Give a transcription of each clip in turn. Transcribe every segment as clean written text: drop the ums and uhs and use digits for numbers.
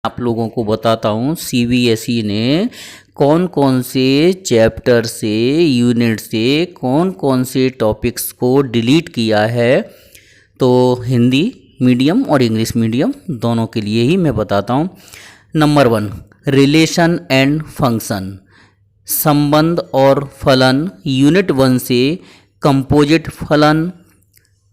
आप लोगों को बताता हूँ सीबीएसई ने कौन कौन से चैप्टर से यूनिट से कौन कौन से टॉपिक्स को डिलीट किया है। तो हिंदी मीडियम और इंग्लिश मीडियम दोनों के लिए ही मैं बताता हूँ। नंबर 1, रिलेशन एंड फंक्शन, संबंध और फलन। यूनिट 1 से कंपोजिट फलन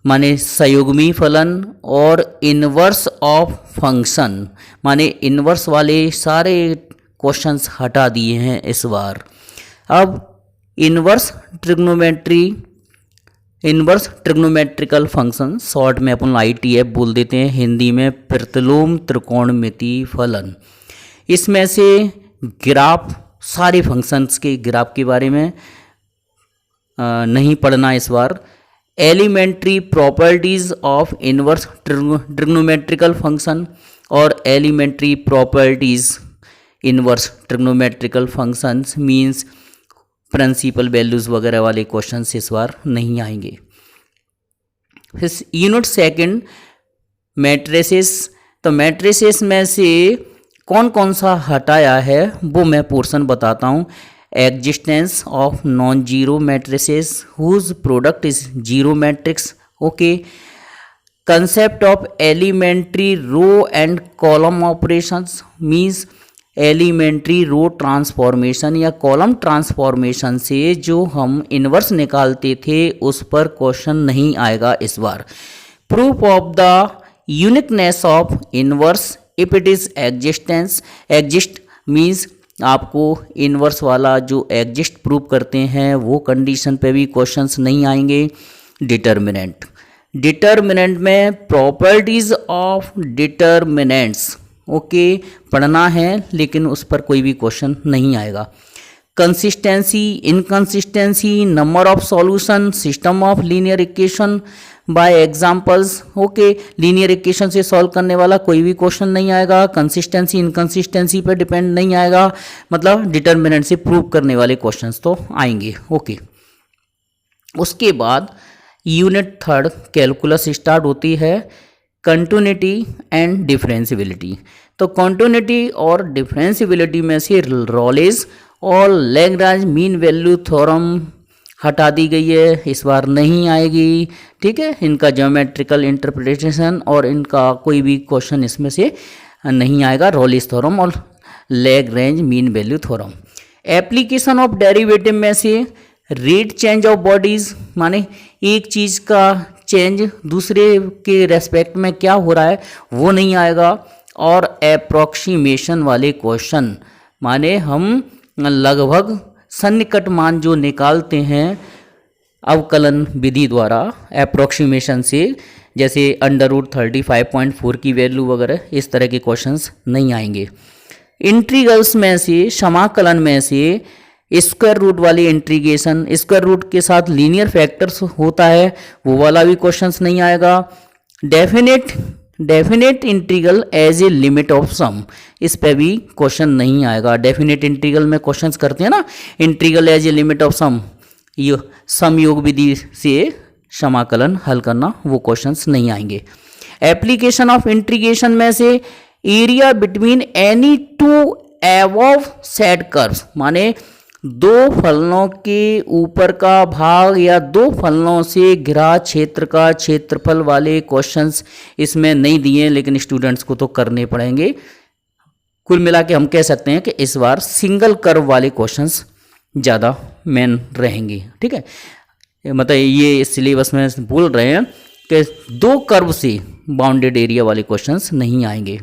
माने संयुग्मी फलन और इनवर्स ऑफ फंक्शन माने इनवर्स वाले सारे क्वेश्चंस हटा दिए हैं इस बार। अब इनवर्स ट्रिग्नोमेट्रिकल फंक्शन, शॉर्ट में अपन ITF बोल देते हैं, हिंदी में प्रतिलोम त्रिकोणमिति फलन। इसमें से ग्राफ, सारे फंक्शंस के ग्राफ के बारे में नहीं पढ़ना इस बार। Elementary properties of inverse trigonometrical function और elementary properties inverse trigonometrical functions means principal values वगैरह वाले क्वेश्चंस इस बार नहीं आएंगे। फिर यूनिट 2 मैट्रिसेस, तो मैट्रिसेस में से कौन कौन सा हटाया है वो मैं पोर्शन बताता हूँ। Existence of non-zero matrices whose product is zero matrix. Okay. Concept of elementary row and column operations means elementary row transformation या कॉलम ट्रांसफॉर्मेशन से जो हम इन्वर्स निकालते थे उस पर क्वेश्चन नहीं आएगा इस बार। Proof of the uniqueness of inverse if it is exist means आपको इनवर्स वाला जो एग्जिस्ट प्रूव करते हैं वो कंडीशन पे भी क्वेश्चंस नहीं आएंगे। डिटर्मिनेंट में प्रॉपर्टीज ऑफ डिटर्मिनेंट्स ओके पढ़ना है, लेकिन उस पर कोई भी क्वेश्चन नहीं आएगा। Consistency, inconsistency, number of solution, system of linear equation by examples okay linear equation से सॉल्व करने वाला कोई भी क्वेश्चन नहीं आएगा। कंसिस्टेंसी इनकंसिस्टेंसी पे डिपेंड नहीं आएगा, मतलब डिटर्मिनेंट से प्रूव करने वाले क्वेश्चंस तो आएंगे ओके। उसके बाद यूनिट 3 कैलकुलस स्टार्ट होती है, कंटिन्यूटी एंड डिफरेंशियबिलिटी। तो कंटिन्यूटी और डिफरेंशियबिलिटी में से रॉलेज और लैग्रांज मीन वैल्यू थ्योरम हटा दी गई है, इस बार नहीं आएगी। ठीक है, इनका ज्योमेट्रिकल इंटरप्रिटेशन और इनका कोई भी क्वेश्चन इसमें से नहीं आएगा। रॉलेज थ्योरम और Lagrange mean value theorem. Application of derivative में से रेट चेंज ऑफ बॉडीज माने एक चीज़ का चेंज दूसरे के रेस्पेक्ट में क्या हो रहा है वो नहीं आएगा। और अप्रोक्सीमेशन वाले क्वेश्चन माने हम लगभग सन्निकट मान जो निकालते हैं अवकलन विधि द्वारा अप्रोक्सीमेशन से, जैसे √35.4 की वैल्यू वगैरह, इस तरह के क्वेश्चंस नहीं आएंगे। इंटीग्रल्स में से, समाकलन में से स्क्वायर रूट वाली इंटीग्रेशन, स्क्वायर रूट के साथ लीनियर फैक्टर्स होता है वो वाला भी क्वेश्चंस नहीं आएगा। Definite integral as a limit of sum, इस पे भी क्वेश्चन नहीं आएगा। डेफिनेट इंटीग्रल में क्वेश्चंस करते हैं ना, integral as a limit of sum, ये सम योग विधि से समाकलन हल करना, वो क्वेश्चंस नहीं आएंगे। एप्लीकेशन ऑफ इंटीग्रेशन में से area between any two above said curves माने दो फलनों के ऊपर का भाग या दो फलनों से घिरा क्षेत्र का क्षेत्रफल वाले क्वेश्चंस इसमें नहीं दिए, लेकिन स्टूडेंट्स को तो करने पड़ेंगे। कुल मिला के हम कह सकते हैं कि इस बार सिंगल कर्व वाले क्वेश्चंस ज़्यादा मेन रहेंगे। ठीक है, मतलब ये सिलेबस में बोल रहे हैं कि दो कर्व से बाउंडेड एरिया वाले क्वेश्चंस नहीं आएंगे।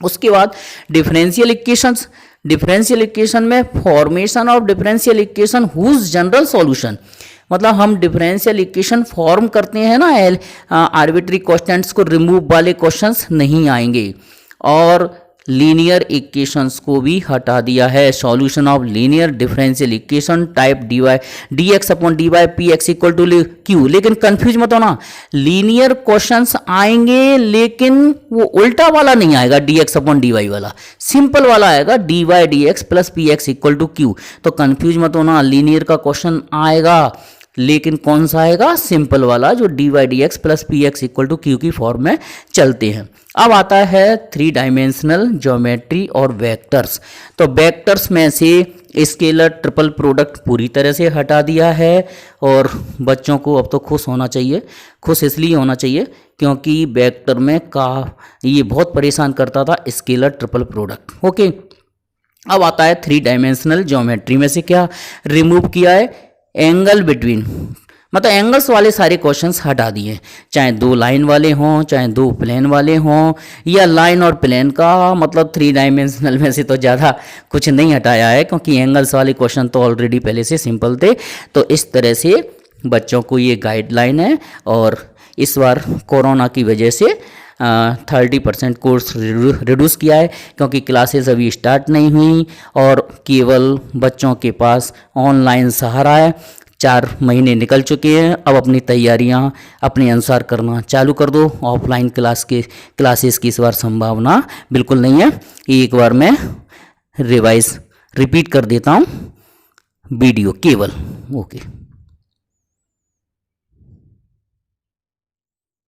उसके बाद डिफरेंशियल इक्वेशंस, डिफरेंशियल इक्वेशन में formation of differential equation whose general solution, मतलब हम डिफरेंशियल इक्वेशन फॉर्म करते हैं ना, आर्बिट्री कांस्टेंट्स को रिमूव वाले क्वेश्चंस नहीं आएंगे। और लीनियर इक्वेशंस को भी हटा दिया है। Solution of linear differential equation type dx/dy px = q, लेकिन कंफ्यूज मत होना, लीनियर क्वेश्चंस आएंगे लेकिन वो उल्टा वाला नहीं आएगा, dx/dy वाला सिंपल वाला आएगा, dy dx + px = q। तो कंफ्यूज मत होना, लीनियर का क्वेश्चन आएगा लेकिन कौन सा आएगा, सिंपल वाला जो dy dx plus P X equal to Q की फॉर्म में चलते हैं। अब आता है 3 डायमेंशनल ज्योमेट्री और वेक्टर्स। तो वेक्टर्स में से स्केलर ट्रिपल प्रोडक्ट पूरी तरह से हटा दिया है और बच्चों को अब तो खुश होना चाहिए। खुश इसलिए होना चाहिए क्योंकि वेक्टर में ये बहुत परेशान करता था स्केलर ट्रिपल प्रोडक्ट। ओके, अब आता है 3 डायमेंशनल ज्योमेट्री में से क्या रिमूव किया है, एंगल बिटवीन, मतलब एंगल्स वाले सारे क्वेश्चंस हटा दिए, चाहे 2 लाइन वाले हों चाहे 2 प्लेन वाले हों, या लाइन और प्लेन का मतलब 3 डायमेंशनल में से तो ज़्यादा कुछ नहीं हटाया है क्योंकि एंगल्स वाले क्वेश्चन तो ऑलरेडी पहले से सिंपल थे। तो इस तरह से बच्चों को ये गाइडलाइन है और इस बार कोरोना की वजह से 30% कोर्स रिड्यूस किया है क्योंकि क्लासेस अभी स्टार्ट नहीं हुई और केवल बच्चों के पास ऑनलाइन सहारा है। 4 महीने निकल चुके हैं, अब अपनी तैयारियां अपने अनुसार करना चालू कर दो। ऑफलाइन क्लासेस की इस बार संभावना बिल्कुल नहीं है। एक बार मैं रिवाइज रिपीट कर देता हूं वीडियो केवल। ओके।